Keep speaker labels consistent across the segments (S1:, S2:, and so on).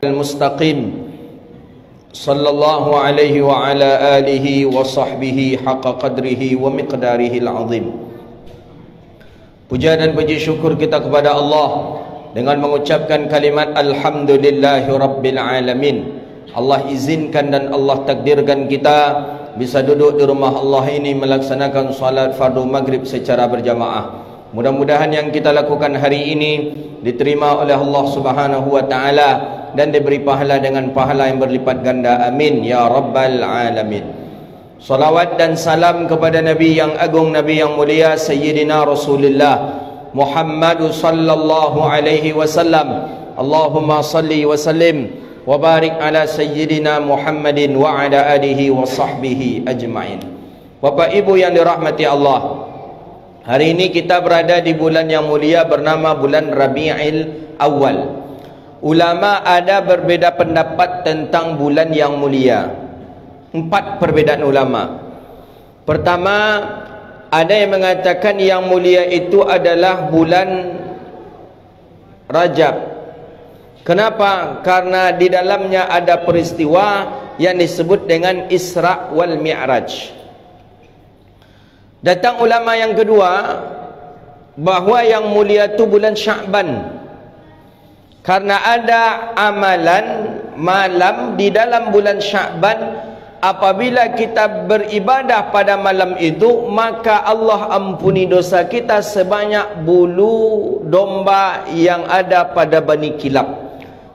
S1: المستقيم صلى الله عليه وعلى آله وصحبه حق قدره ومقداره العظيم. Puja dan puji syukur kita kepada Allah dengan mengucapkan kalimat Alhamdulillahi Rabbil Alamin. Allah izinkan dan Allah takdirkan kita bisa duduk di rumah Allah ini melaksanakan salat fardu maghrib secara berjamaah. Mudah-mudahan yang kita lakukan hari ini diterima oleh Allah Subhanahu wa taala dan diberi pahala dengan pahala yang berlipat ganda. Amin ya rabbal alamin. Salawat dan salam kepada Nabi yang agung, Nabi yang mulia, Sayyidina Rasulullah Muhammad sallallahu alaihi wasallam. Allahumma salli wa sallim wa barik ala Sayyidina Muhammadin wa ala alihi wa sahbihi ajma'in. Bapak Ibu yang dirahmati Allah, hari ini kita berada di bulan yang mulia bernama bulan Rabi'il Awal. Ulama ada berbeza pendapat tentang bulan yang mulia. 4 perbedaan ulama. Pertama, ada yang mengatakan yang mulia itu adalah bulan Rajab. Kenapa? Karena di dalamnya ada peristiwa yang disebut dengan Isra wal Mi'raj. Datang ulama yang kedua, bahwa yang mulia itu bulan Sya'ban, karena ada amalan malam di dalam bulan Sya'ban. Apabila kita beribadah pada malam itu, maka Allah ampuni dosa kita sebanyak bulu domba yang ada pada Bani Kilab.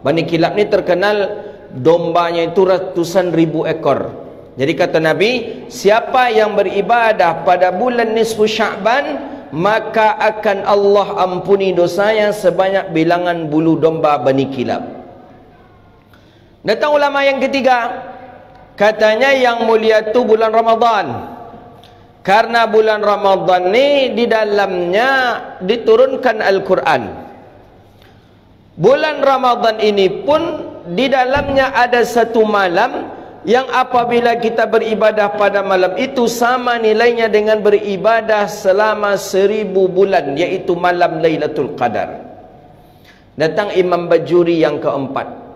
S1: Bani Kilab ni terkenal dombanya itu ratusan ribu ekor. Jadi kata Nabi, siapa yang beribadah pada bulan nisfu Sya'ban, maka akan Allah ampuni dosanya sebanyak bilangan bulu domba Bani Kilab. Datang ulama yang ketiga, katanya yang mulia itu bulan Ramadan, karena bulan Ramadan ni di dalamnya diturunkan Al-Quran. Bulan Ramadan ini pun di dalamnya ada satu malam yang apabila kita beribadah pada malam itu sama nilainya dengan beribadah selama 1000 bulan, yaitu malam Lailatul Qadar. Datang Imam Bajuri yang keempat.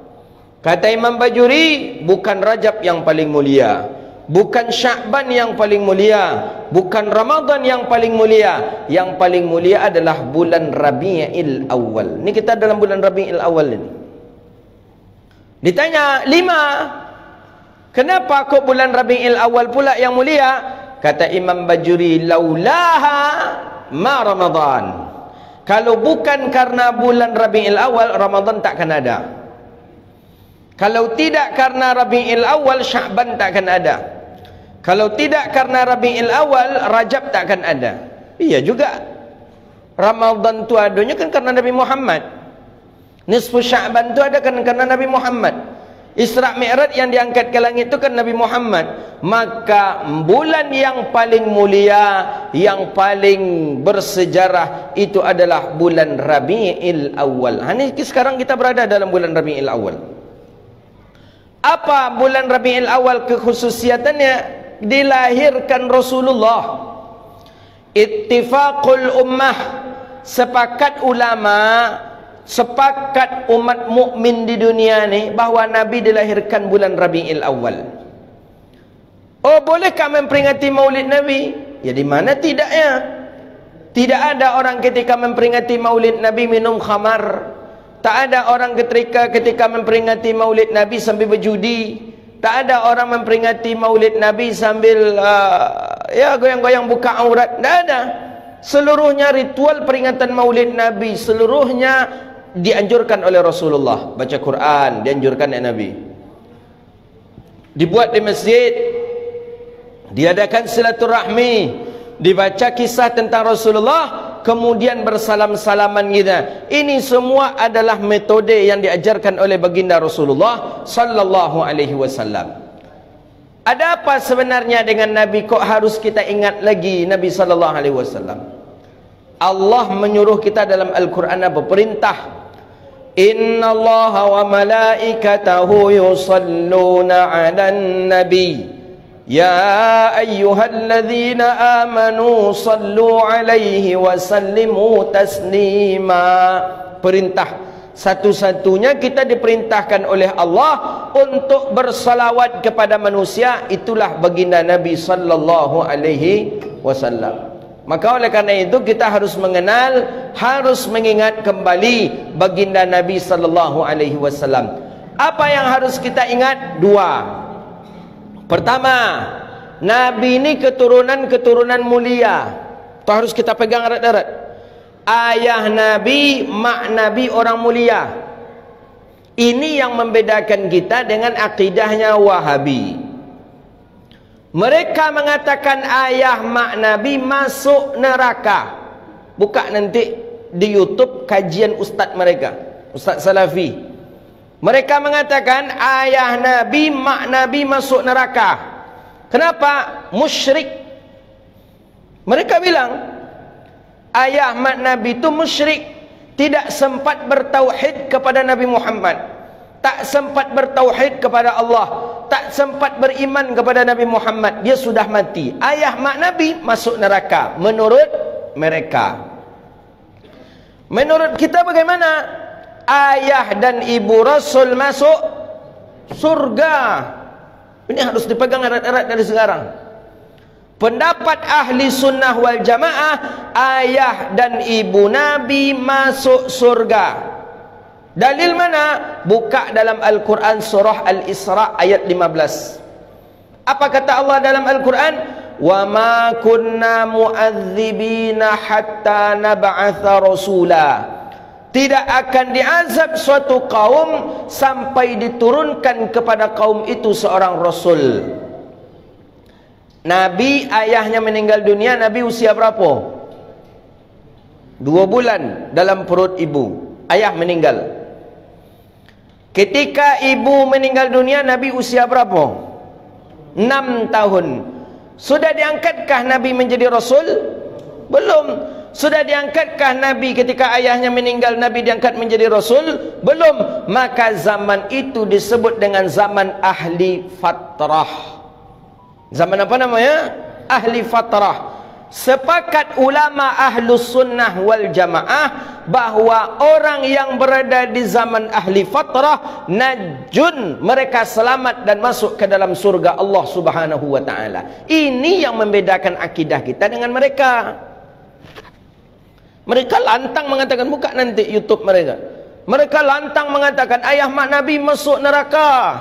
S1: Kata Imam Bajuri, bukan Rajab yang paling mulia, bukan Sya'ban yang paling mulia, bukan Ramadan yang paling mulia. Yang paling mulia adalah bulan Rabi'il Awal. Ini kita dalam bulan Rabi'il Awal ini. Ditanya 5, kenapa kok bulan Rabi'il Awal pula yang mulia? Kata Imam Bajuri, laulaha ma Ramadan. Kalau bukan karena bulan Rabi'il Awal, Ramadan takkan ada. Kalau tidak karena Rabi'il Awal, Sya'ban takkan ada. Kalau tidak karena Rabi'il Awal, Rajab takkan ada. Iya juga. Ramadan tu adanya kan karena Nabi Muhammad. Nisfu Sya'ban tu ada kan karena Nabi Muhammad. Isra Mi'raj yang diangkat ke langit itu kan Nabi Muhammad. Maka bulan yang paling mulia, yang paling bersejarah itu adalah bulan Rabi'il Awal. Ini sekarang kita berada dalam bulan Rabi'il Awal. Apa bulan Rabi'il Awal kekhususiatannya? Dilahirkan Rasulullah. Ittifaqul ummah, sepakat ulama, sepakat umat mukmin di dunia ni bahawa Nabi dilahirkan bulan Rabi'il Awal. Oh, bolehkah memperingati Maulid Nabi? Ya, di mana tidaknya? Tidak ada orang ketika memperingati Maulid Nabi minum khamar. Tak ada orang ketika memperingati Maulid Nabi sambil berjudi. Tak ada orang memperingati Maulid Nabi sambil goyang-goyang buka aurat. Tak ada. Seluruhnya ritual peringatan Maulid Nabi, seluruhnya dianjurkan oleh Rasulullah. Baca Quran dianjurkan oleh Nabi. Dibuat di masjid, diadakan silaturahmi, dibaca kisah tentang Rasulullah, kemudian bersalam-salaman kita. Ini semua adalah metode yang diajarkan oleh baginda Rasulullah sallallahu alaihi wasallam. Ada apa sebenarnya dengan Nabi kok harus kita ingat lagi Nabi sallallahu alaihi wasallam? Allah menyuruh kita dalam Al-Quran apa? Perintah. Innallaha wa malaikatahu yusalluna 'alan nabi. Ya ayyuhalladzina amanu sallu alaihi wa sallimu taslima. Perintah Satu-satunya kita diperintahkan oleh Allah untuk bersalawat kepada manusia, itulah baginda Nabi sallallahu alaihi wasallam. Maka oleh karena itu kita harus mengenal, harus mengingat kembali baginda Nabi sallallahu alaihi wasallam. Apa yang harus kita ingat? Dua. Pertama, Nabi ini keturunan mulia. Itu harus kita pegang erat-erat. Ayah Nabi, mak Nabi orang mulia. Ini yang membedakan kita dengan akidahnya Wahabi. Mereka mengatakan ayah mak Nabi masuk neraka. Buka nanti di YouTube kajian ustaz mereka, Ustaz Salafi. Mereka mengatakan ayah Nabi, mak Nabi masuk neraka. Kenapa? Musyrik. Mereka bilang ayah mak Nabi itu musyrik, tidak sempat bertauhid kepada Nabi Muhammad, tak sempat bertauhid kepada Allah, tak sempat beriman kepada Nabi Muhammad. Dia sudah mati. Ayah mak Nabi masuk neraka menurut mereka. Menurut kita bagaimana? Ayah dan ibu Rasul masuk surga. Ini harus dipegang erat-erat dari sekarang. Pendapat ahli sunnah wal jamaah, ayah dan ibu Nabi masuk surga. Dalil mana? Buka dalam Al-Quran surah Al-Isra ayat 15. Apa kata Allah dalam Al-Quran? Wa ma kunna mu'adzibina hatta nab'atha rasula. Tidak akan diazab suatu kaum sampai diturunkan kepada kaum itu seorang rasul. Nabi ayahnya meninggal dunia, Nabi usia berapa? 2 bulan dalam perut ibu. Ayah meninggal. Ketika ibu meninggal dunia, Nabi usia berapa? 6 tahun. Sudah diangkatkah Nabi menjadi rasul? Belum. Sudah diangkatkah Nabi ketika ayahnya meninggal, Nabi diangkat menjadi rasul? Belum. Maka zaman itu disebut dengan zaman ahli fatrah. Zaman apa namanya? Ahli fatrah. Sepakat ulama ahlus sunnah wal jamaah bahwa orang yang berada di zaman ahli fatrah najun, mereka selamat dan masuk ke dalam surga Allah subhanahu wa ta'ala. Ini yang membedakan akidah kita dengan mereka. Mereka lantang mengatakan, buka nanti YouTube mereka. Mereka lantang mengatakan ayah mak Nabi masuk neraka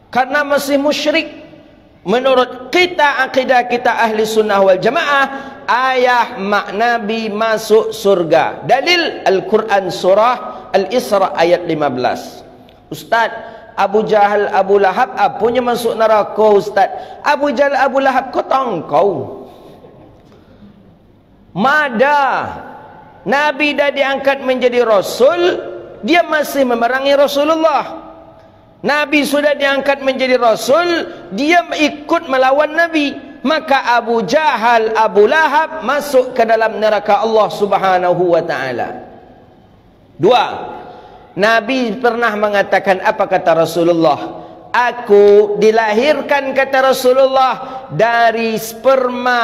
S1: karena masih musyrik. Menurut kita, akidah kita ahli sunnah wal jamaah, ayah mak Nabi masuk surga. Dalil Al-Quran surah Al-Isra ayat 15. Ustaz, Abu Jahal, Abu Lahab apunya masuk neraka Ustaz. Abu Jahal, Abu Lahab kau tangkau. Mada Nabi dah diangkat menjadi rasul, dia masih memerangi Rasulullah. Nabi sudah diangkat menjadi rasul, dia ikut melawan Nabi. Maka Abu Jahal, Abu Lahab masuk ke dalam neraka Allah subhanahu wa ta'ala. 2. Nabi pernah mengatakan, apa kata Rasulullah? Aku dilahirkan, kata Rasulullah, dari sperma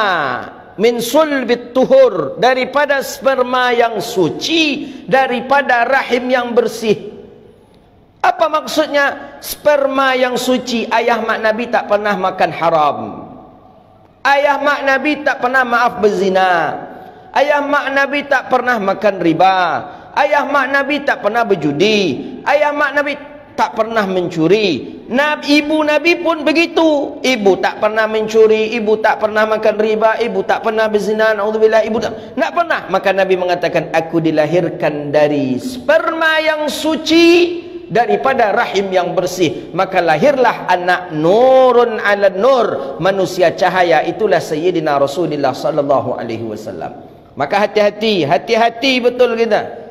S1: min sulbit tuhur, daripada sperma yang suci, daripada rahim yang bersih. Apa maksudnya? Sperma yang suci. Ayah mak Nabi tak pernah makan haram. Ayah mak Nabi tak pernah maaf berzina. Ayah mak Nabi tak pernah makan riba. Ayah mak Nabi tak pernah berjudi. Ayah mak Nabi tak pernah mencuri. Ibu Nabi pun begitu. Ibu tak pernah mencuri, ibu tak pernah makan riba, ibu tak pernah berzina. Naudzubillah, ibu tak pernah. Maka Nabi mengatakan, aku dilahirkan dari sperma yang suci, daripada rahim yang bersih. Maka lahirlah anak nurun ala nur, manusia cahaya. Itulah Sayyidina Rasulullah sallallahu alaihi wasallam. Maka hati-hati, hati-hati betul kita.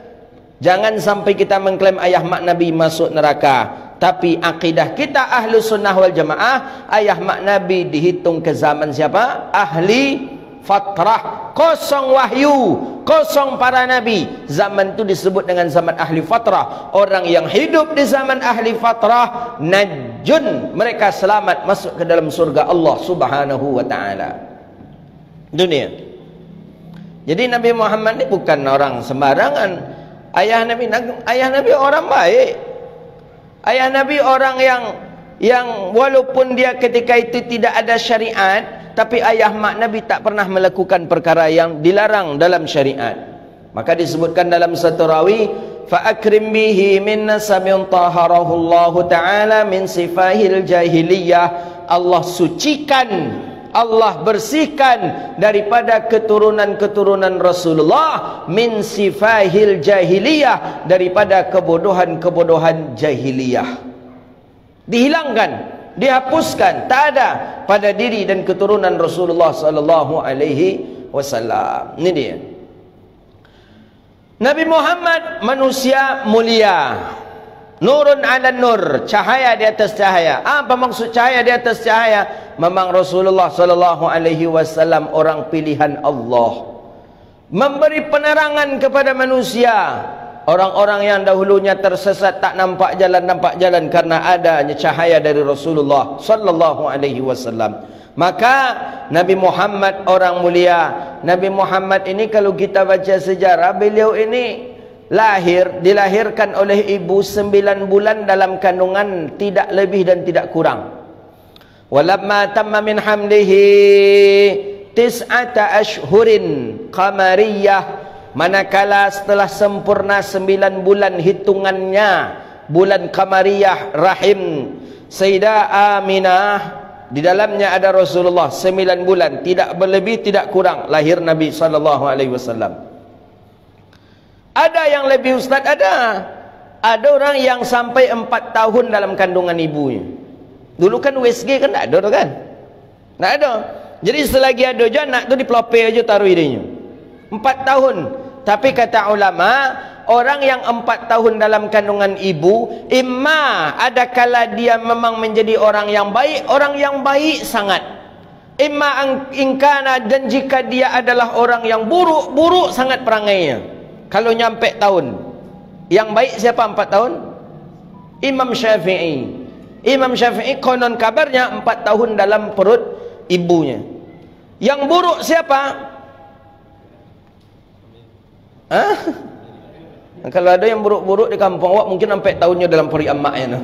S1: Jangan sampai kita mengklaim ayah mak Nabi masuk neraka, tapi akidah kita ahlu sunnah wal jamaah, ayah mak Nabi dihitung ke zaman siapa? Ahli fatrah, kosong wahyu, kosong para nabi. Zaman itu disebut dengan zaman ahli fatrah. Orang yang hidup di zaman ahli fatrah najun, mereka selamat masuk ke dalam surga Allah subhanahu wa ta'ala. Dunia. Jadi Nabi Muhammad ini bukan orang sembarangan. Ayah Nabi orang baik. Ayah Nabi orang yang walaupun dia ketika itu tidak ada syariat, tapi ayah mak Nabi tak pernah melakukan perkara yang dilarang dalam syariat. Maka disebutkan dalam satu rawi, fa akrim bihi min nasabin taharahu Allah taala min sifahil jahiliyah. Allah sucikan, Allah bersihkan daripada keturunan-keturunan Rasulullah min sifahil jahiliyah, daripada kebodohan-kebodohan jahiliyah. Dihilangkan, dihapuskan, tak ada pada diri dan keturunan Rasulullah sallallahu alaihi wasallam. Ini dia. Nabi Muhammad manusia mulia. Nurun ala nur, cahaya di atas cahaya. Apa maksud cahaya di atas cahaya? Memang Rasulullah sallallahu alaihi wasallam orang pilihan Allah, memberi penerangan kepada manusia. Orang-orang yang dahulunya tersesat, tak nampak jalan karena adanya cahaya dari Rasulullah sallallahu alaihi wasallam. Maka Nabi Muhammad orang mulia. Nabi Muhammad ini kalau kita baca sejarah, beliau ini dilahirkan oleh ibu 9 bulan dalam kandungan, tidak lebih dan tidak kurang. Walamma tamma min hamlihi 9 ashhurin qamariyah, manakala setelah sempurna 9 bulan hitungannya, bulan qamariyah, rahim Sayyidah Aminah, di dalamnya ada Rasulullah 9 bulan, tidak berlebih tidak kurang, lahir Nabi sallallahu alaihi wasallam. Ada yang lebih ustaz, ada orang yang sampai 4 tahun dalam kandungan ibunya. Dulu kan USG kan tak ada tu kan, tak ada. Jadi selagi ada je anak tu dipelope aja taruh idenya 4 tahun. Tapi kata ulama, orang yang 4 tahun dalam kandungan ibu, imma ada kala dia memang menjadi orang yang baik sangat, imma ingkana, dan jika dia adalah orang yang buruk sangat perangainya. Kalau nyampe tahun yang baik siapa 4 tahun? Imam Syafi'i konon kabarnya 4 tahun dalam perut ibunya. Yang buruk siapa? Kalau ada yang buruk-buruk di kampung awak, mungkin sampai tahunnya dalam perut emaknya.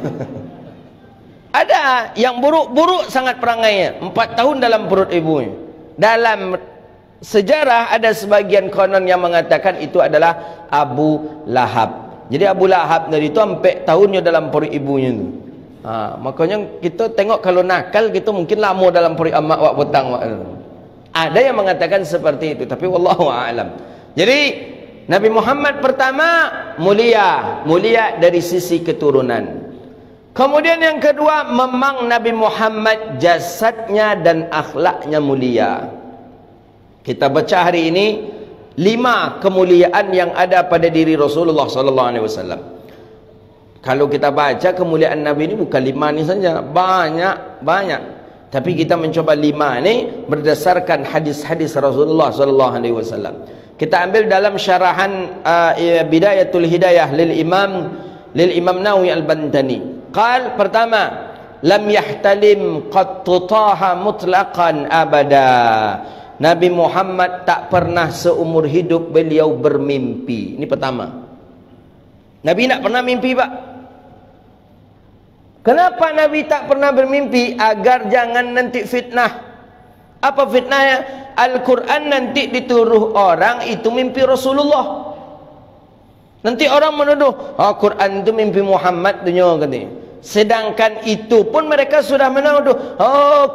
S1: Ada yang buruk sangat perangainya, 4 tahun dalam perut ibunya. Dalam sejarah ada sebagian konon yang mengatakan itu adalah Abu Lahab. Jadi Abu Lahab dari itu sampai tahunnya dalam perut ibunya tu. Makanya kita tengok kalau nakal kita mungkin lama dalam perut amak wak petang wak. Ada yang mengatakan seperti itu, tapi wallahu a'lam. Jadi Nabi Muhammad pertama mulia dari sisi keturunan. Kemudian yang kedua, memang Nabi Muhammad jasadnya dan akhlaknya mulia. Kita baca hari ini 5 kemuliaan yang ada pada diri Rasulullah sallallahu alaihi wasallam. Kalau kita baca kemuliaan Nabi ini bukan 5 ni saja, banyak. Tapi kita mencoba 5 ni berdasarkan hadis-hadis Rasulullah sallallahu alaihi wasallam. Kita ambil dalam syarahan Bidayatul Hidayah lil Imam Nawawi Al-Bantani. Qal, pertama, lam yahtalim qattu taha mutlaqan abada. Nabi Muhammad tak pernah seumur hidup beliau bermimpi. Ini pertama. Nabi tak pernah mimpi, Pak. Kenapa Nabi tak pernah bermimpi? Agar jangan nanti fitnah. Apa fitnahnya? Al-Quran nanti dituduh orang itu mimpi Rasulullah. Nanti orang menuduh, Quran itu mimpi Muhammad dunia katanya. Sedangkan itu pun mereka sudah menuduh,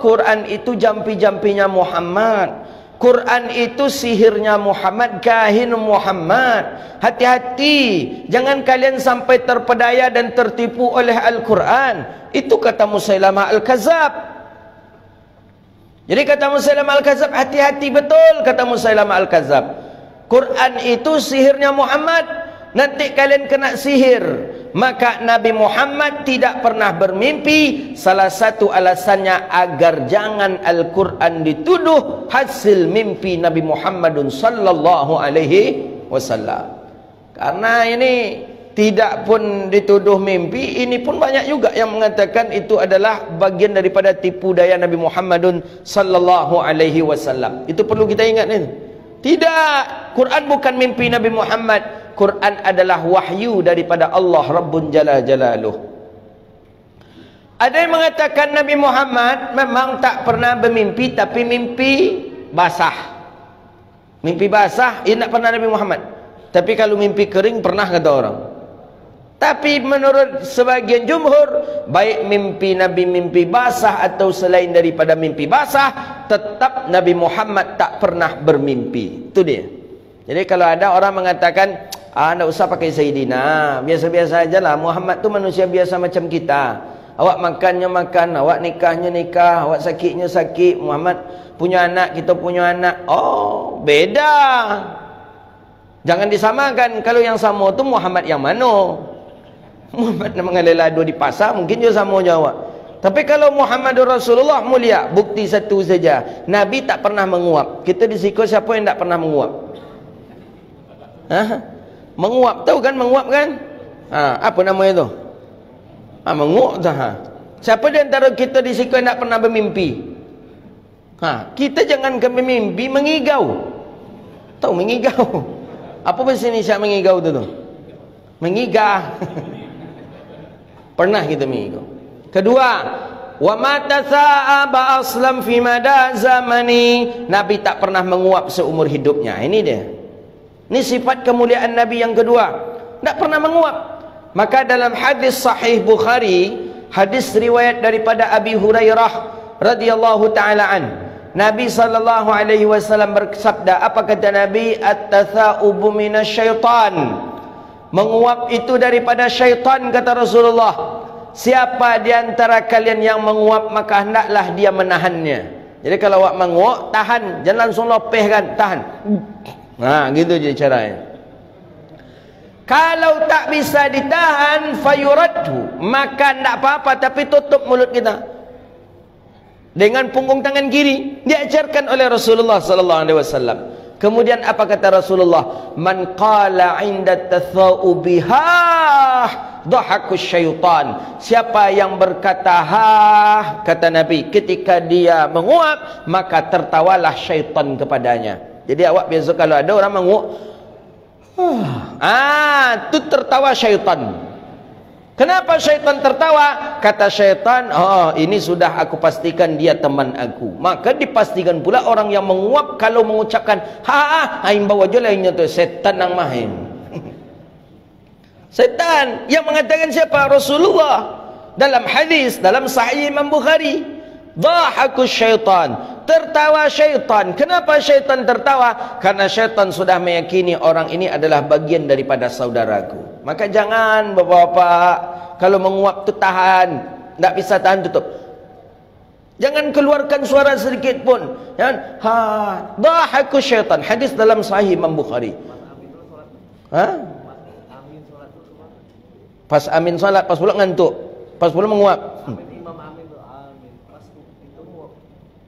S1: Quran itu jampi-jampinya Muhammad, Quran itu sihirnya Muhammad, kahin Muhammad. Hati-hati, jangan kalian sampai terpedaya dan tertipu oleh Al-Quran. Itu kata Musailamah Al-Kazab. Jadi kata Musailamah Al-Kazab, hati-hati betul kata Musailamah Al-Kazab. Quran itu sihirnya Muhammad, nanti kalian kena sihir. Maka Nabi Muhammad tidak pernah bermimpi. Salah satu alasannya agar jangan Al-Quran dituduh hasil mimpi Nabi Muhammadun sallallahu alaihi wasallam. Karena ini tidak pun dituduh mimpi, ini pun banyak juga yang mengatakan itu adalah bagian daripada tipu daya Nabi Muhammadun sallallahu alaihi wasallam. Itu perlu kita ingat ini. Tidak, Quran bukan mimpi Nabi Muhammad. Quran adalah wahyu daripada Allah Rabbun Jalla Jalaluh. Ada yang mengatakan Nabi Muhammad memang tak pernah bermimpi, tapi mimpi basah. Mimpi basah, ia tak pernah Nabi Muhammad. Tapi kalau mimpi kering pernah, kata orang. Tapi menurut sebagian jumhur, baik mimpi Nabi mimpi basah atau selain daripada mimpi basah, tetap Nabi Muhammad tak pernah bermimpi. Itu dia. Jadi kalau ada orang mengatakan, tak usah pakai Sayyidina, biasa-biasa aja lah, Muhammad tu manusia biasa macam kita. Awak makannya makan, awak nikahnya nikah, awak sakitnya sakit. Muhammad punya anak, kita punya anak. Oh, beda. Jangan disamakan. Kalau yang sama tu Muhammad yang mana? Muhammad nak mengalela dua di pasar, mungkin juga sama jawab. Tapi kalau Muhammadur Rasulullah mulia, bukti satu saja. Nabi tak pernah menguap. Kita di siko siapa yang tak pernah menguap? Menguap, tahu kan menguap kan? Apa namanya tu? Menguap tu. Siapa di antara kita di siko yang tak pernah bermimpi? Kita jangan ke bermimpi, mengigau. Tahu mengigau? Apa bahasa Indonesia mengigau tu? Mengigah. Pernah kita mengigau. Kedua, wa mata sa'aba aslam fi mada zamani. Nabi tak pernah menguap seumur hidupnya. Ini dia. Ini sifat kemuliaan Nabi yang kedua. Tak pernah menguap. Maka dalam hadis sahih Bukhari, hadis riwayat daripada Abi Hurairah radhiyallahu taala an, Nabi sallallahu alaihi wasallam bersabda, apa kata Nabi? At-tatha'ubu minasyaitan. Menguap itu daripada syaitan, kata Rasulullah. Siapa di antara kalian yang menguap, maka hendaklah dia menahannya. Jadi kalau awak menguap, tahan, jangan langsung lopehkan, tahan. Gitu je caranya. Kalau tak bisa ditahan, fayuradhu, maka tak apa-apa, tapi tutup mulut kita dengan punggung tangan kiri. Diajarkan oleh Rasulullah sallallahu alaihi wasallam. Kemudian apa kata Rasulullah? Man qala 'inda tatha'ubiha dhahakus syaitan. Siapa yang berkata kata Nabi, ketika dia menguap, maka tertawalah syaitan kepadanya. Jadi awak biasa kalau ada orang menguap, itu tertawa syaitan. Kenapa syaitan tertawa? Kata syaitan, ini sudah aku pastikan dia teman aku. Maka dipastikan pula orang yang menguap kalau mengucapkan aing bawa je lainnya tu setan nang main. Setan yang mengatakan siapa? Rasulullah. Dalam hadis dalam sahih Imam Bukhari, dhahakus syaitan, tertawa syaitan. Kenapa syaitan tertawa? Karena syaitan sudah meyakini orang ini adalah bagian daripada saudaraku. Maka jangan bapak-bapak, kalau menguap tu tahan. Tak bisa tahan, tutup. Jangan keluarkan suara sedikit pun. Jangan. Dhahakus syaitan. Hadis dalam sahih Imam Bukhari. Pas amin solat, pas pula ngantuk, pas pula menguap.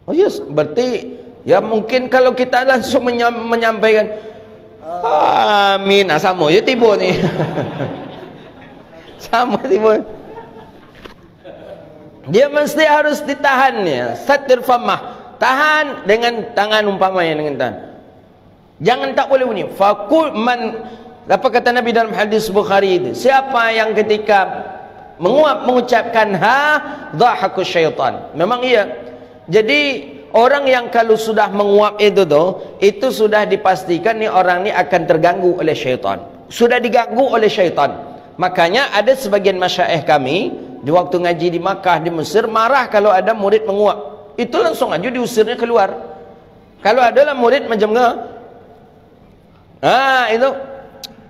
S1: Oh yes, berarti ya mungkin kalau kita langsung menyampaikan amin, sama je tiba ni. Sama tiba. Dia mesti harus ditahan ya. Satir famah. Tahan dengan tangan umpamanya dengan tahan. Jangan tak boleh bunyi. Fakul man, apa kata Nabi dalam hadis Bukhari itu? Siapa yang ketika menguap mengucapkan dhahakus syaitan. Memang iya. Jadi orang yang kalau sudah menguap itu sudah dipastikan ni orang ni akan terganggu oleh syaitan. Sudah diganggu oleh syaitan. Makanya ada sebagian masyaikh kami di waktu ngaji di Makkah, di Mesir, marah kalau ada murid menguap. Itu langsung aja diusirnya keluar. Kalau adalah murid macam itu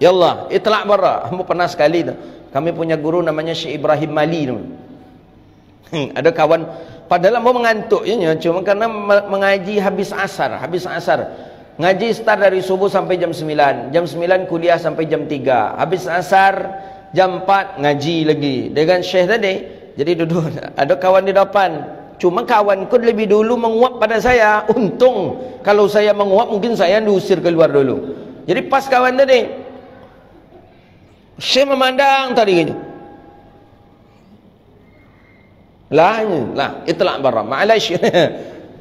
S1: ya Allah, itlaq barra. Kamu pernah sekali tu. Kami punya guru namanya Syekh Ibrahim Mali tu. Ada kawan padahal mau mengantuk ya, cuma karena mengaji habis asar. Ngaji start dari subuh sampai jam 9. Jam 9 kuliah sampai jam 3. Habis asar jam 4 ngaji lagi dengan Syekh tadi. Jadi duduk ada kawan di depan. Cuma kawanku lebih dulu menguap pada saya. Untung kalau saya menguap mungkin saya diusir keluar dulu. Jadi pas kawan tadi Syekh memandang tadi gitu. Lah itlaq barra. Ma'alish.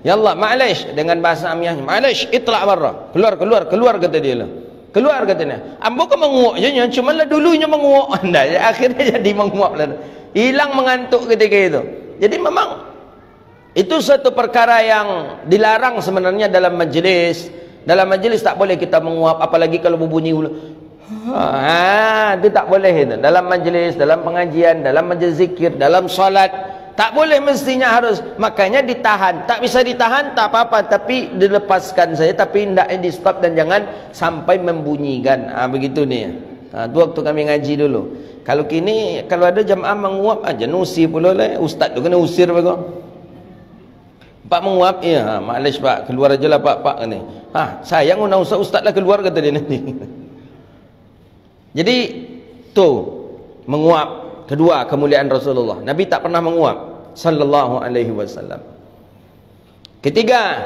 S1: Ya Allah, ma'alish dengan bahasa Amiah. Ma'alish, itlaq barra. Keluar kata dia lah. Keluar katanya. Ambo kan menguap je, cuma lah dulunya menguap. Akhirnya jadi menguap lah. Hilang mengantuk ketika itu. Jadi memang itu satu perkara yang dilarang sebenarnya dalam majlis. Dalam majlis tak boleh kita menguap, apalagi kalau berbunyi hulu. Itu tak boleh itu. Dalam majlis, dalam pengajian, dalam majlis zikir, dalam solat, tak boleh, mestinya harus. Makanya ditahan. Tak bisa ditahan, tak apa-apa, tapi dilepaskan saja, tapi hendaknya di stop dan jangan sampai membunyikan. Begitu nih. Itu waktu kami ngaji dulu. Kalau kini, kalau ada jamaah menguap aja, nusi pula lah. Ustaz tu kena usir bagus. Pak menguap, ya, maklum pak, keluar aja lah pak ni. Sayang ustaz lah keluar kata dia nanti. Jadi tu menguap. Kedua, kemuliaan Rasulullah. Nabi tak pernah menguap sallallahu alaihi wasallam. Ketiga,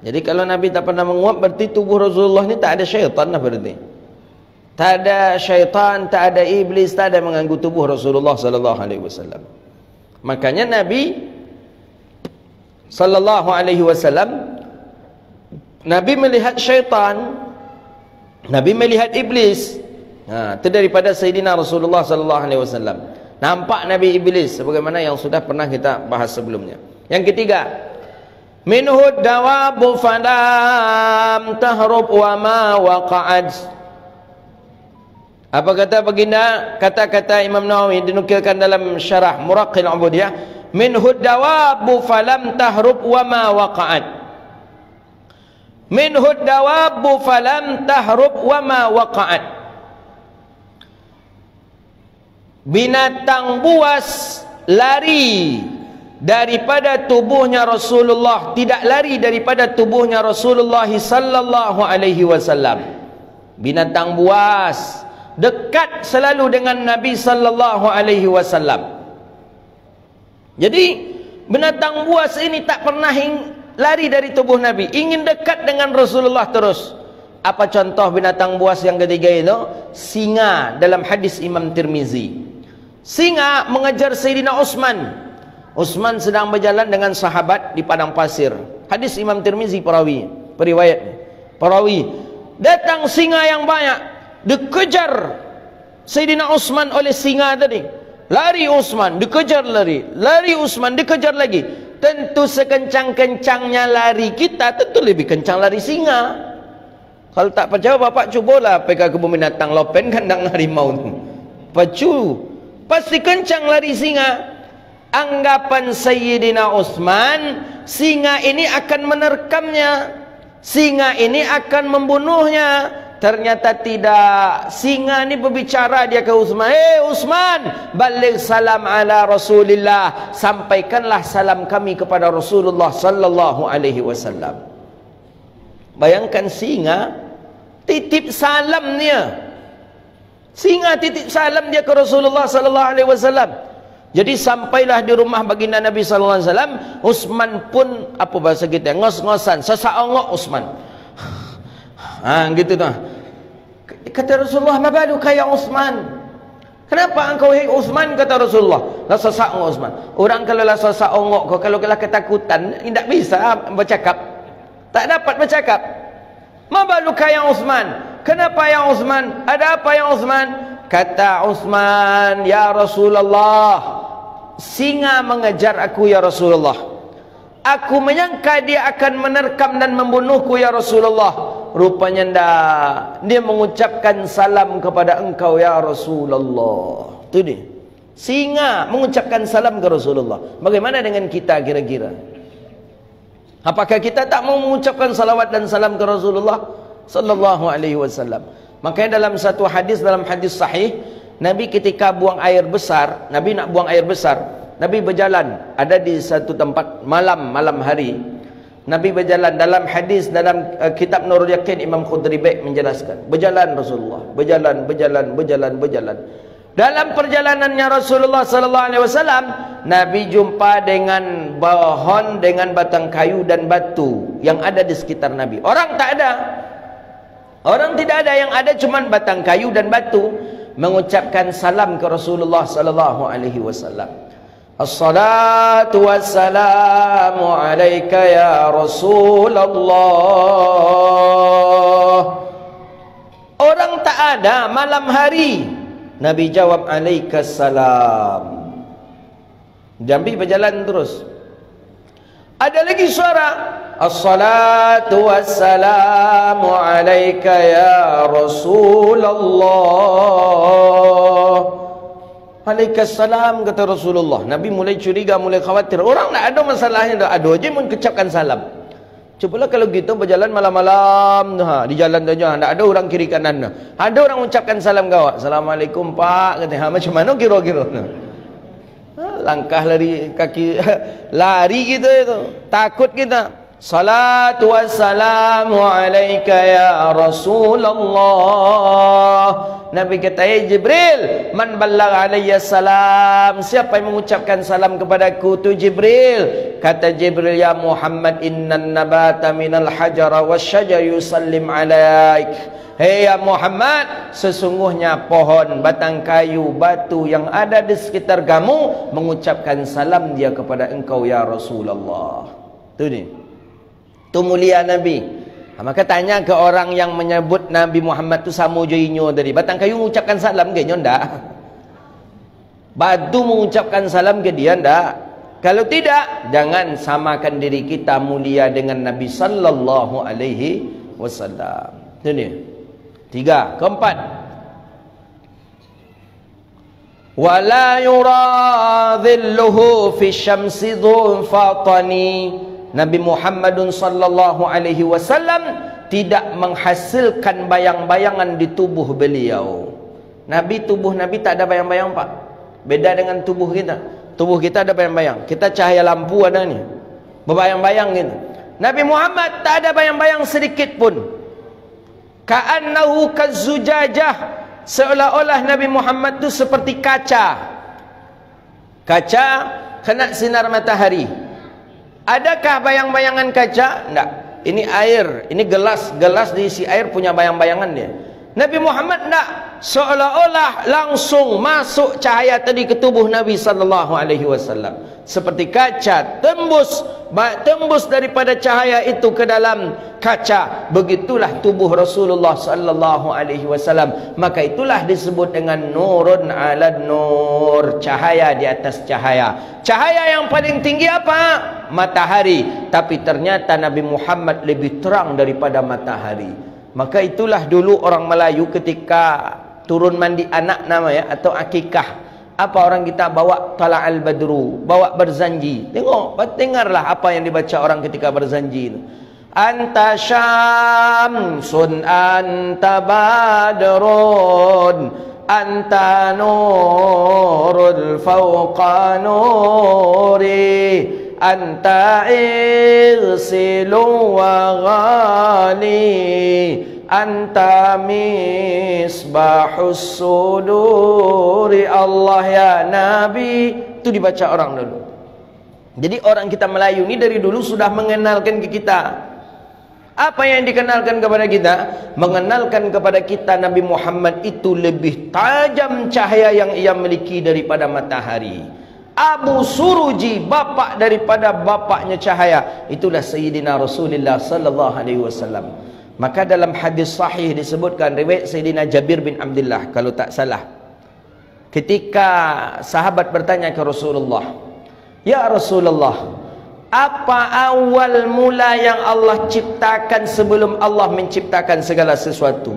S1: jadi kalau Nabi tak pernah menguap, berarti tubuh Rasulullah ni tak ada syaitan lah berarti. Tak ada syaitan, tak ada iblis, tak ada mengganggu tubuh Rasulullah sallallahu alaihi wasallam. Makanya Nabi sallallahu alaihi wasallam, Nabi melihat syaitan, Nabi melihat iblis. Itu daripada Sayyidina Rasulullah sallallahu alaihi wasallam. Nampak Nabi iblis sebagaimana yang sudah pernah kita bahas sebelumnya. Yang ketiga, minhu dawabu falam tahrub wa ma waqa'at. Apa kata baginda? Kata-kata Imam Nawawi dinukilkan dalam syarah Muraqqil Ubudiyah, minhu dawabu falam tahrub wa ma waqa'at. Minhu dawabu falam tahrub wa ma waqa'at. Binatang buas lari daripada tubuhnya Rasulullah, tidak lari daripada tubuhnya Rasulullah sallallahu alaihi wasallam. Binatang buas dekat selalu dengan Nabi sallallahu alaihi wasallam. Jadi binatang buas ini tak pernah lari dari tubuh Nabi, ingin dekat dengan Rasulullah terus. Apa contoh binatang buas yang ketiga itu? Singa dalam hadis Imam Tirmizi. Singa mengejar Sayyidina Utsman. Utsman sedang berjalan dengan sahabat di padang pasir. Hadis Imam Tirmizi perawi, periwayat perawi. Datang singa yang banyak, dikejar Sayyidina Utsman oleh singa tadi. Lari Utsman, dikejar lari. Lari Utsman, dikejar lagi. Tentu sekencang-kencangnya lari kita, tentu lebih kencang lari singa. Kalau tak percaya, bapak cubalah pergi ke kebun binatang Lopen kandang harimau tu. Pacu, pasti kencang lari singa. Anggapan Sayyidina Utsman, singa ini akan menerkamnya, singa ini akan membunuhnya. Ternyata tidak. Singa ini berbicara dia ke Utsman, Utsman, baligh salam ala Rasulillah, sampaikanlah salam kami kepada Rasulullah sallallahu alaihi wasallam. Bayangkan singa titip salam dia. Singa titip salam dia ke Rasulullah sallallahu alaihi wasallam. Jadi sampailah di rumah baginda Nabi sallallahu alaihi wasallam, Utsman pun apa bahasa kita, ngos-ngosan, sesak ongok Utsman. Gitu dah. Kata Rasulullah, "Mabaluka ya Utsman?" Kenapa engkau hai Utsman, kata Rasulullah. La sesak ongok Utsman. Orang kalau la sesak ongok kau, kalau ketakutan tidak bisa bercakap. Tak dapat bercakap. Mabaluka ya Utsman? Kenapa ya Utsman? Ada apa ya Utsman? Kata Utsman, "Ya Rasulullah, singa mengejar aku ya Rasulullah. Aku menyangka dia akan menerkam dan membunuhku ya Rasulullah. Rupanya tidak. Dia mengucapkan salam kepada engkau ya Rasulullah." Itu dia. Singa mengucapkan salam ke Rasulullah. Bagaimana dengan kita kira-kira? Apakah kita tak mau mengucapkan salawat dan salam ke Rasulullah sallallahu alaihi wasallam? Makanya dalam satu hadis, dalam hadis sahih, Nabi ketika buang air besar, Nabi nak buang air besar, Nabi berjalan, ada di satu tempat malam hari. Nabi berjalan, dalam hadis dalam kitab Nurul Yaqin Imam Khudri baik menjelaskan. Berjalan Rasulullah, berjalan. Dalam perjalanannya Rasulullah sallallahu alaihi wasallam, Nabi jumpa dengan pohon dengan batang kayu dan batu yang ada di sekitar Nabi. Orang tak ada. Orang tidak ada, yang ada cuma batang kayu dan batu, mengucapkan salam ke Rasulullah sallallahu alaihi wasallam. Assalatu wassalamu alaika ya Rasulullah. Orang tak ada malam hari. Nabi jawab, alaikassalam. Jambi berjalan terus. Ada lagi suara, assalatu wassalamu alaika ya Rasulullah. Alaikassalam, kata Rasulullah. Nabi mulai curiga, mulai khawatir. Orang tak ada masalahnya, tak ada je mengucapkan salam. Cubalah kalau gitu berjalan malam-malam, di jalan saja, tak ada orang kiri kanan. Ada orang mengucapkan salam kau, assalamualaikum pak, kata, macam mana kira-kira? Langkah lari kaki lari kita itu, takut kita. Salatu wassalamu alaika ya Rasulullah. Nabi kata, Jibril, man ballagha alayya salam, siapa yang mengucapkan salam kepadaku? Tu Jibril. Kata Jibril, ya Muhammad, innan nabata minal hajara wasyajar yusallim alaik. Hei ya Muhammad, sesungguhnya pohon, batang kayu, batu yang ada di sekitar kamu mengucapkan salam dia kepada engkau ya Rasulullah. Tu ni, tu mulia Nabi. Maka tanya ke orang yang menyebut Nabi Muhammad tu sama joinyo tadi, batang kayu mengucapkan salam ke dia ndak? Batu mengucapkan salam ke dia ndak? Kalau tidak, jangan samakan diri kita mulia dengan Nabi sallallahu alaihi wasallam. Tu ni. 3. Keempat, wala yuradhilluhu fi syamsi dhulfatani. Nabi Muhammadun sallallahu alaihi wasallam tidak menghasilkan bayang-bayangan di tubuh beliau. Tubuh Nabi tak ada bayang-bayang pak. Beda dengan tubuh kita. Tubuh kita ada bayang-bayang. Kita cahaya lampu ada ni, berbayang-bayang gitu. Nabi Muhammad tak ada bayang-bayang sedikit pun. Ka'annahu kazzujajah, seolah-olah Nabi Muhammad itu seperti kaca. Kaca kena sinar matahari. Adakah bayang-bayangan kaca? Tidak. Ini air, ini gelas diisi air punya bayang-bayangan dia. Nabi Muhammad tidak, seolah-olah langsung masuk cahaya tadi ke tubuh Nabi sallallahu alaihi wasallam. Seperti kaca tembus daripada cahaya itu ke dalam kaca. Begitulah tubuh Rasulullah sallallahu alaihi wasallam. Maka itulah disebut dengan nurun ala nur, cahaya di atas cahaya. Cahaya yang paling tinggi apa? Matahari. Tapi ternyata Nabi Muhammad lebih terang daripada matahari. Maka itulah dulu orang Melayu ketika turun mandi anak namanya atau akikah, apa orang kita bawa tala'al badru, bawa berzanji. Dengarlah apa yang dibaca orang ketika berzanji itu. Anta syamsun anta badrun anta nurul fawqa nuri anta irsilu wa ghali anta misbahus suduri. Allah ya Nabi, itu dibaca orang dulu. Jadi orang kita Melayu ini dari dulu sudah mengenalkan ke kita. Apa yang dikenalkan kepada kita? Mengenalkan kepada kita Nabi Muhammad itu lebih tajam cahaya yang ia miliki daripada matahari. Abu Suruji, bapak daripada bapaknya cahaya, itulah Sayyidina Rasulullah sallallahu alaihi wasallam. Maka dalam hadis sahih disebutkan, riwayat Sayyidina Jabir bin Abdullah kalau tak salah, ketika sahabat bertanya ke Rasulullah, ya Rasulullah, apa awal mula yang Allah ciptakan sebelum Allah menciptakan segala sesuatu?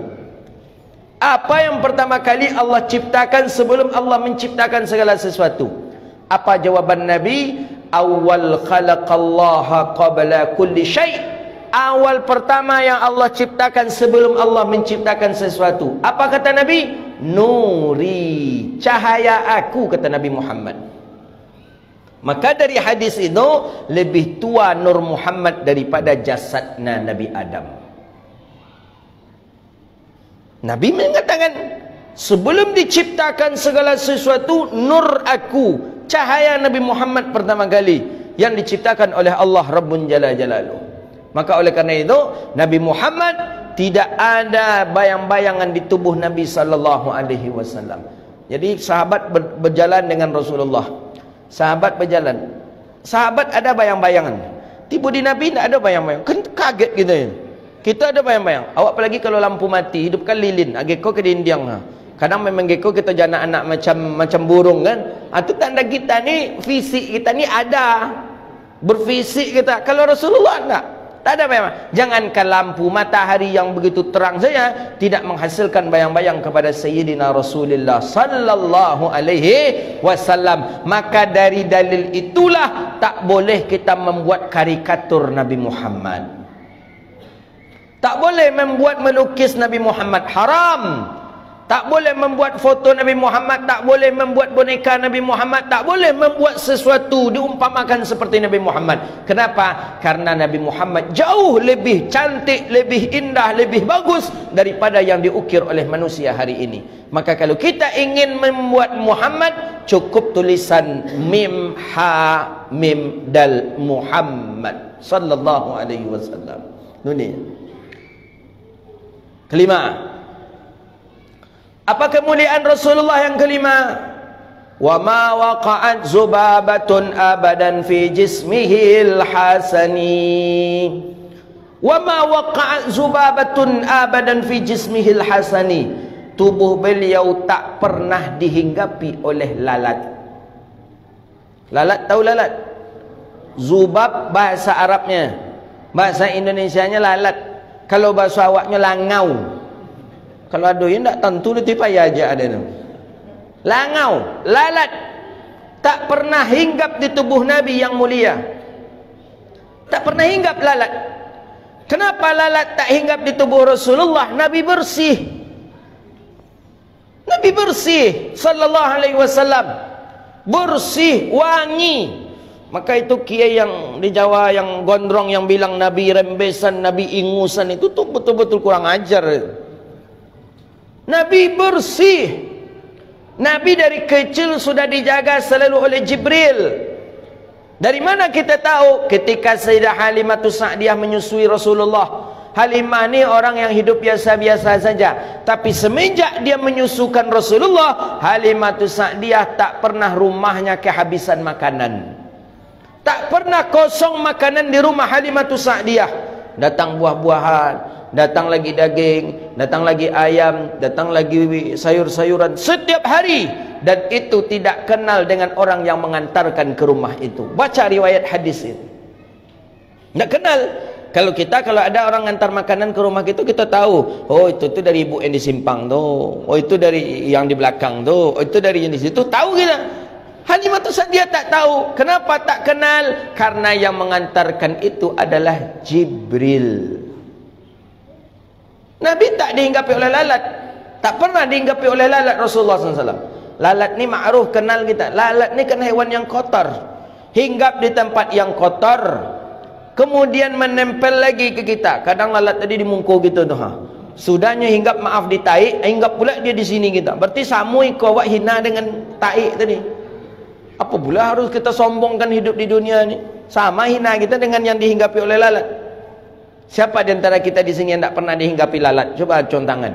S1: Apa yang pertama kali Allah ciptakan sebelum Allah menciptakan segala sesuatu? Apa jawaban Nabi? Awal khalaqallaha qabla kulli syai'. Awal pertama yang Allah ciptakan sebelum Allah menciptakan sesuatu. Apa kata Nabi? Nuri, cahaya aku, kata Nabi Muhammad. Maka dari hadis itu lebih tua Nur Muhammad daripada jasadnya Nabi Adam. Nabi mengatakan, sebelum diciptakan segala sesuatu, nur aku, cahaya Nabi Muhammad pertama kali yang diciptakan oleh Allah Rabbun Jalla Jalaluh. Maka oleh karena itu Nabi Muhammad tidak ada bayang-bayangan di tubuh Nabi sallallahu alaihi wasallam. Jadi sahabat berjalan dengan Rasulullah. Sahabat berjalan. Sahabat ada bayang-bayangan. Tiba di Nabi tidak ada bayang-bayangan. Kan kaget gitu ya. Kita ada bayang-bayang. Awak apalagi kalau lampu mati, hidupkan lilin, ageko ke dinding ha. Kadang memang geko kita jana anak macam burung kan. Itu tanda kita ni, fisik kita ni ada. Berfisik kita. Kalau Rasulullah enggak. Tak ada bayang. Jangankan lampu matahari yang begitu terang saja tidak menghasilkan bayang-bayang kepada Sayyidina Rasulullah sallallahu alaihi wasallam. Maka dari dalil itulah tak boleh kita membuat karikatur Nabi Muhammad. Tak boleh membuat melukis Nabi Muhammad, haram. Tak boleh membuat foto Nabi Muhammad, tak boleh membuat boneka Nabi Muhammad, tak boleh membuat sesuatu diumpamakan seperti Nabi Muhammad. Kenapa? Karena Nabi Muhammad jauh lebih cantik, lebih indah, lebih bagus daripada yang diukir oleh manusia hari ini. Maka kalau kita ingin membuat Muhammad, cukup tulisan mim ha mim dal Muhammad sallallahu alaihi wasallam. Ini kelima. Apa kemuliaan Rasulullah yang kelima? Wa ma waqa'at zubabatun abadan fi jismihil hasani. Wa ma waqa'at zubabatun abadan fi jismihil hasani. Tubuh beliau tak pernah dihinggapi oleh lalat. Lalat, tahu lalat? Zubab bahasa Arabnya. Bahasa Indonesianya lalat. Kalau bahasa awaknya langau. Kalau ada yang tak tentu dia payah aja ada tu. Langau, lalat tak pernah hinggap di tubuh Nabi yang mulia. Tak pernah hinggap lalat. Kenapa lalat tak hinggap di tubuh Rasulullah? Nabi bersih. Nabi bersih sallallahu alaihi wasallam. Bersih, wangi. Maka itu kiai yang di Jawa yang gondrong yang bilang Nabi rembesan, Nabi ingusan itu tuh betul-betul kurang ajar. Nabi bersih. Nabi dari kecil sudah dijaga selalu oleh Jibril. Dari mana kita tahu? Ketika Sayyidah Halimah Sa'diyah menyusui Rasulullah. Halimah ni orang yang hidup biasa-biasa saja. Tapi semenjak dia menyusukan Rasulullah, Halimah Sa'diyah tak pernah rumahnya kehabisan makanan. Tak pernah kosong makanan di rumah Halimah Sa'diyah. Datang buah-buahan, datang lagi daging, datang lagi ayam, datang lagi sayur-sayuran setiap hari. Dan itu tidak kenal dengan orang yang mengantarkan ke rumah itu. Baca riwayat hadis itu. Tidak kenal. Kalau ada orang antar makanan ke rumah kita tahu. Oh itu dari ibu yang di simpang tu. Oh itu dari yang di belakang tu. Oh itu dari yang di situ. Tahu kita. Halimah Sa'diyah tak tahu. Kenapa tak kenal? Karena yang mengantarkan itu adalah Jibril. Nabi tak dihinggapi oleh lalat. Tak pernah dihinggapi oleh lalat Rasulullah SAW. Lalat ni ma'ruf, kenal kita. Lalat ni kan hewan yang kotor. Hinggap di tempat yang kotor, kemudian menempel lagi ke kita. Kadang lalat tadi di mungku gitu tu. Sudahnya hinggap, maaf, di taik, hinggap pula dia di sini kita. Berarti samui kau awak hina dengan taik tadi. Apa pula harus kita sombongkan hidup di dunia ni? Sama hina kita dengan yang dihinggapi oleh lalat. Siapa di antara kita di sini yang tak pernah dihinggapi lalat? Coba acung tangan.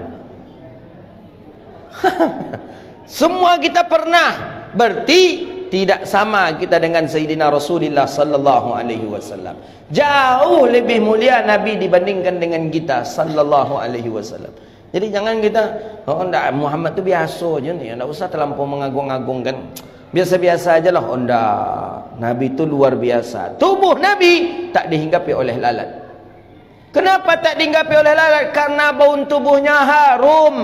S1: Semua kita pernah. Berarti tidak sama kita dengan Sayyidina Rasulullah sallallahu alaihi wasallam. Jauh lebih mulia Nabi dibandingkan dengan kita sallallahu alaihi wasallam. Jadi jangan kita, oh enggak, Muhammad tu biasa je ni, enggak usah terlampau mengagung-agungkan. Biasa-biasa aja lah. Oh enggak, Nabi itu luar biasa. Tubuh Nabi tak dihinggapi oleh lalat. Kenapa tak dihinggapi oleh lalat? Karena bau tubuhnya harum.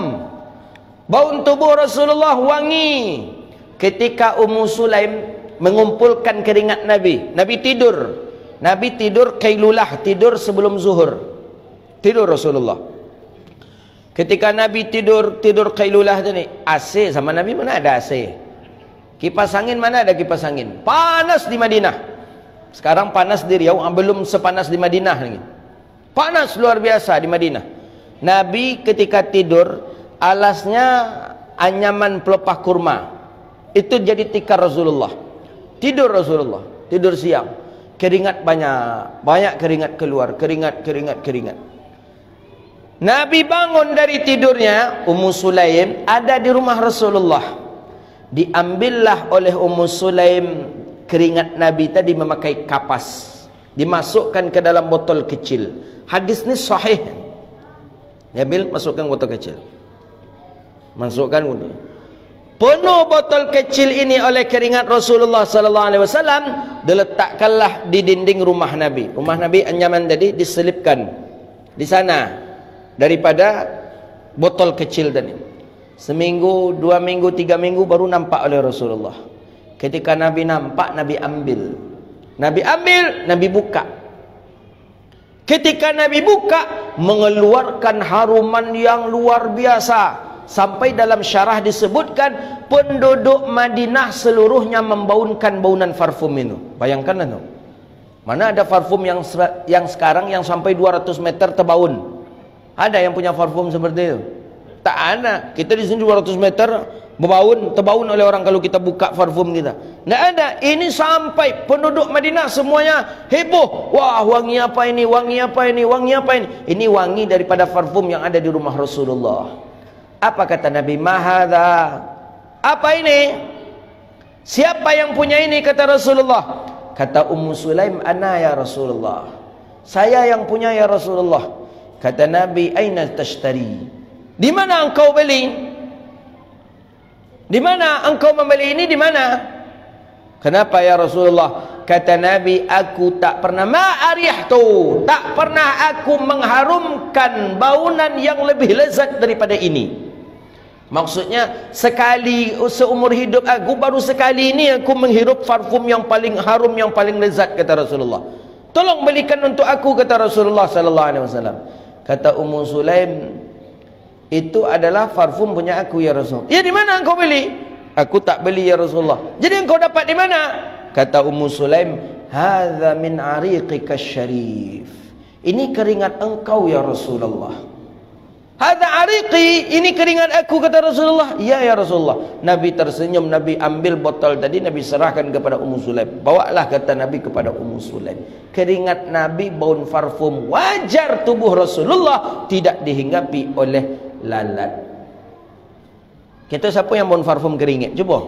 S1: Bau tubuh Rasulullah wangi. Ketika Ummu Sulaim mengumpulkan keringat Nabi, Nabi tidur. Nabi tidur kailulah, tidur sebelum zuhur. Tidur Rasulullah. Ketika Nabi tidur kailulah tadi, AC sama Nabi mana ada AC? Kipas angin mana ada kipas angin? Panas di Madinah. Sekarang panas di Riau, belum sepanas di Madinah lagi. Panas luar biasa di Madinah. Nabi ketika tidur, alasnya anyaman pelepah kurma. Itu jadi tikar Rasulullah. Tidur Rasulullah, tidur siang. Keringat banyak keringat keluar, keringat. Nabi bangun dari tidurnya, Ummu Sulaim ada di rumah Rasulullah. Diambillah oleh Ummu Sulaim keringat Nabi tadi memakai kapas, dimasukkan ke dalam botol kecil. Hadis ini sahih. Dia ambil, masukkan botol kecil. Masukkan botol. Penuh botol kecil ini oleh keringat Rasulullah sallallahu alaihi wasallam, diletakkanlah di dinding rumah Nabi. Rumah Nabi anyaman tadi diselipkan di sana daripada botol kecil tadi. Seminggu, 2 minggu, 3 minggu baru nampak oleh Rasulullah. Ketika Nabi nampak, Nabi ambil. Nabi ambil, Nabi buka. Ketika Nabi buka, mengeluarkan haruman yang luar biasa. Sampai dalam syarah disebutkan penduduk Madinah seluruhnya membaunkan baunan parfum itu. Bayangkan itu. Mana ada parfum yang sekarang yang sampai 200 meter terbaun? Ada yang punya parfum seperti itu? Tak ada. Kita di sini 200 meter terbaun oleh orang kalau kita buka parfum kita. Tidak ada. Ini sampai penduduk Madinah semuanya heboh. Wah, wangi apa ini? Wangi apa ini? Wangi apa ini? Ini wangi daripada parfum yang ada di rumah Rasulullah. Apa kata Nabi? Mahadha. Apa ini? Siapa yang punya ini? Kata Rasulullah. Kata Ummu Sulaim, ana ya Rasulullah. Saya yang punya ya Rasulullah. Kata Nabi, aina tashtari? Di mana engkau beli? Di mana engkau membeli ini? Di mana? Kenapa ya Rasulullah? Kata Nabi, aku tak pernah ma'arihtu, tak pernah aku mengharumkan baunan yang lebih lezat daripada ini. Maksudnya sekali seumur hidup aku, baru sekali ini aku menghirup parfum yang paling harum, yang paling lezat, kata Rasulullah. Tolong belikan untuk aku, kata Rasulullah sallallahu alaihi wasallam. Kata Ummu Sulaim, itu adalah parfum punya aku ya Rasul. Ya, di mana engkau beli? Aku tak beli ya Rasulullah. Jadi engkau dapat di mana? Kata Ummu Sulaim, hadza min ariqika syarif. Ini keringat engkau ya Rasulullah. Hadza ariqi, ini keringat aku, kata Rasulullah. Ya ya Rasulullah. Nabi tersenyum, Nabi ambil botol tadi, Nabi serahkan kepada Ummu Sulaim. Bawalah, kata Nabi kepada Ummu Sulaim. Keringat Nabi bau parfum, wajar tubuh Rasulullah tidak dihinggapi oleh lalat. Kita siapa yang bau parfum keringat? Cuba.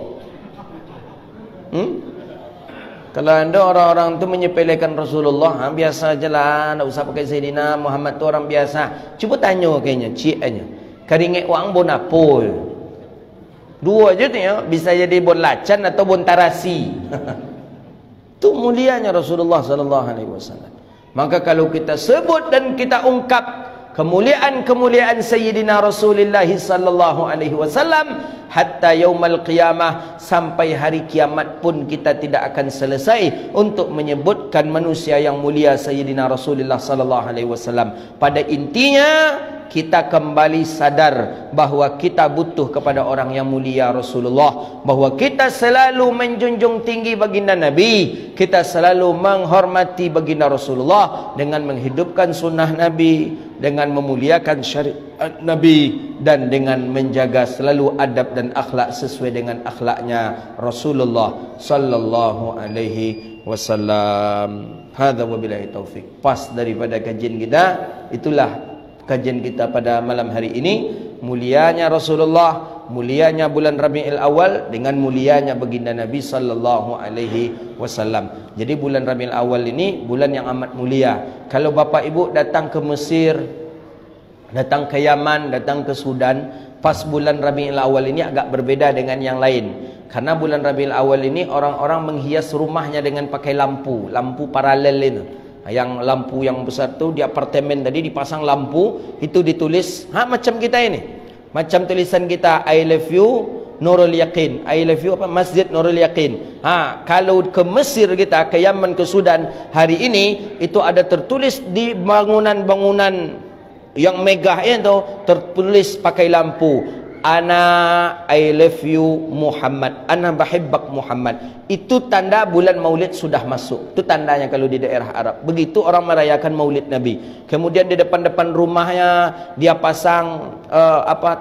S1: Kalau anda orang-orang tu menyepelekan Rasulullah, biasa je lah, tak usah pakai Sayyidina Muhammad tu orang biasa. Cuba tanya kayaknya, cik aja. Keringat wang bon apa? Dua je tu ya, bisa jadi bon lacan atau bon tarasi. Tu mulianya Rasulullah sallallahu alaihi wasallam. Maka kalau kita sebut dan kita ungkap kemuliaan-kemuliaan Sayyidina Rasulullah sallallahu alaihi wasallam hatta yaumal qiyamah, sampai hari kiamat pun kita tidak akan selesai untuk menyebutkan manusia yang mulia Sayyidina Rasulullah sallallahu alaihi wasallam. Pada intinya kita kembali sadar bahawa kita butuh kepada orang yang mulia Rasulullah, bahawa kita selalu menjunjung tinggi baginda Nabi, kita selalu menghormati baginda Rasulullah dengan menghidupkan sunnah Nabi, dengan memuliakan syariat Nabi, dan dengan menjaga selalu adab dan akhlak sesuai dengan akhlaknya Rasulullah sallallahu alaihi wasallam. Hadza wabillahi taufik. Pas daripada kajian kita, itulah kajian kita pada malam hari ini. Mulianya Rasulullah, mulianya bulan Rabiul Awal dengan mulianya baginda Nabi sallallahu alaihi wasallam. Jadi bulan Rabiul Awal ini bulan yang amat mulia. Kalau Bapak Ibu datang ke Mesir, datang ke Yaman, datang ke Sudan, pas bulan Rabiul Awal ini agak berbeda dengan yang lain. Karena bulan Rabiul Awal ini orang-orang menghias rumahnya dengan pakai lampu paralel itu. Yang lampu yang besar tu di apartemen tadi dipasang lampu, itu ditulis macam kita ini, macam tulisan kita, I love you Nurul Yaqin, I love you apa, Masjid Nurul Yaqin. Kalau ke Mesir kita, ke Yaman, ke Sudan hari ini, itu ada tertulis di bangunan-bangunan yang megah itu, tertulis pakai lampu, Ana I love you Muhammad, Ana bahibbak Muhammad. Itu tanda bulan Maulid sudah masuk. Itu tandanya kalau di daerah Arab. Begitu orang merayakan Maulid Nabi. Kemudian di depan-depan rumahnya dia pasang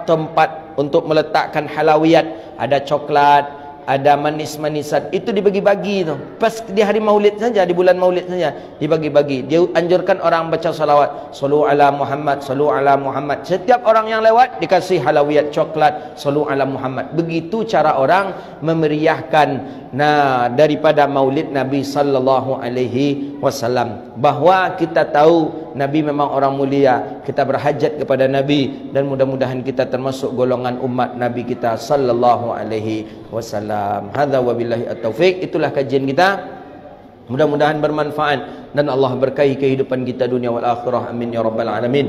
S1: tempat untuk meletakkan halawiyat, ada coklat, ada manis-manisan, itu dibagi-bagi tu. Pas di hari Maulid saja, di bulan Maulid saja dibagi-bagi. Dia anjurkan orang baca salawat, sallu ala Muhammad, sallu ala Muhammad. Setiap orang yang lewat dikasih halawiyat, coklat, sallu ala Muhammad. Begitu cara orang memeriahkan daripada Maulid Nabi sallallahu alaihi wasallam. Bahawa kita tahu Nabi memang orang mulia. Kita berhajat kepada Nabi dan mudah-mudahan kita termasuk golongan umat Nabi kita sallallahu alaihi wasallam. Hadza wabillahi at-taufik. Itulah kajian kita. Mudah-mudahan bermanfaat dan Allah berkahi kehidupan kita dunia wal akhirah. Amin ya rabbal alamin.